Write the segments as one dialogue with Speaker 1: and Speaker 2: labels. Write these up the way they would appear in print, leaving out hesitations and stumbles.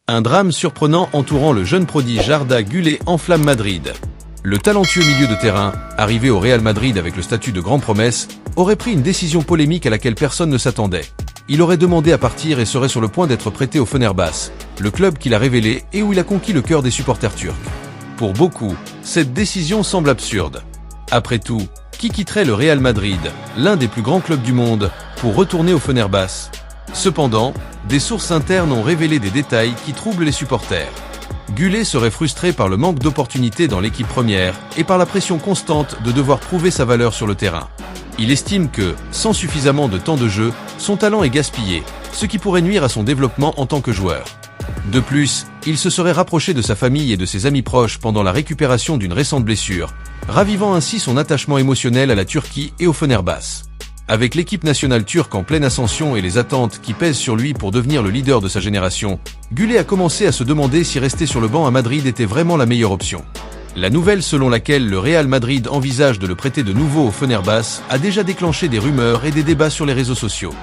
Speaker 1: Un drame surprenant entourant le jeune prodige Arda Güler enflamme Madrid. Le talentueux milieu de terrain, arrivé au Real Madrid avec le statut de grande promesse, aurait pris une décision polémique à laquelle personne ne s'attendait. Il aurait demandé à partir et serait sur le point d'être prêté au Fenerbahçe, le club qu'il a révélé et où il a conquis le cœur des supporters turcs. Pour beaucoup, cette décision semble absurde. Après tout, qui quitterait le Real Madrid, l'un des plus grands clubs du monde, pour retourner au Fenerbahçe? Cependant, des sources internes ont révélé des détails qui troublent les supporters. Güler serait frustré par le manque d'opportunités dans l'équipe première et par la pression constante de devoir prouver sa valeur sur le terrain. Il estime que, sans suffisamment de temps de jeu, son talent est gaspillé, ce qui pourrait nuire à son développement en tant que joueur. De plus, il se serait rapproché de sa famille et de ses amis proches pendant la récupération d'une récente blessure, ravivant ainsi son attachement émotionnel à la Turquie et au Fenerbahçe. Avec l'équipe nationale turque en pleine ascension et les attentes qui pèsent sur lui pour devenir le leader de sa génération, Güler a commencé à se demander si rester sur le banc à Madrid était vraiment la meilleure option. La nouvelle selon laquelle le Real Madrid envisage de le prêter de nouveau au Fenerbahçe a déjà déclenché des rumeurs et des débats sur les réseaux sociaux.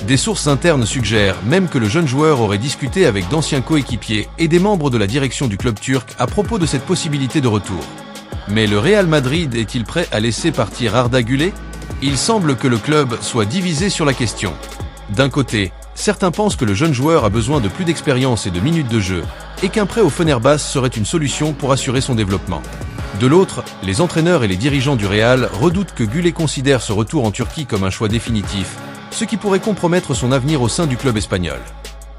Speaker 1: Des sources internes suggèrent même que le jeune joueur aurait discuté avec d'anciens coéquipiers et des membres de la direction du club turc à propos de cette possibilité de retour. Mais le Real Madrid est-il prêt à laisser partir Arda Güler ? Il semble que le club soit divisé sur la question. D'un côté, certains pensent que le jeune joueur a besoin de plus d'expérience et de minutes de jeu, et qu'un prêt au Fenerbahçe serait une solution pour assurer son développement. De l'autre, les entraîneurs et les dirigeants du Real redoutent que Güler considère ce retour en Turquie comme un choix définitif, ce qui pourrait compromettre son avenir au sein du club espagnol.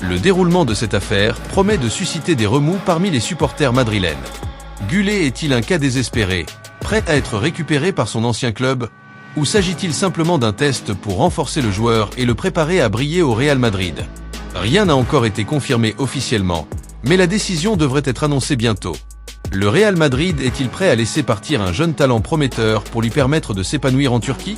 Speaker 1: Le déroulement de cette affaire promet de susciter des remous parmi les supporters madrilènes. Güler est-il un cas désespéré, prêt à être récupéré par son ancien club ? Ou s'agit-il simplement d'un test pour renforcer le joueur et le préparer à briller au Real Madrid? Rien n'a encore été confirmé officiellement, mais la décision devrait être annoncée bientôt. Le Real Madrid est-il prêt à laisser partir un jeune talent prometteur pour lui permettre de s'épanouir en Turquie?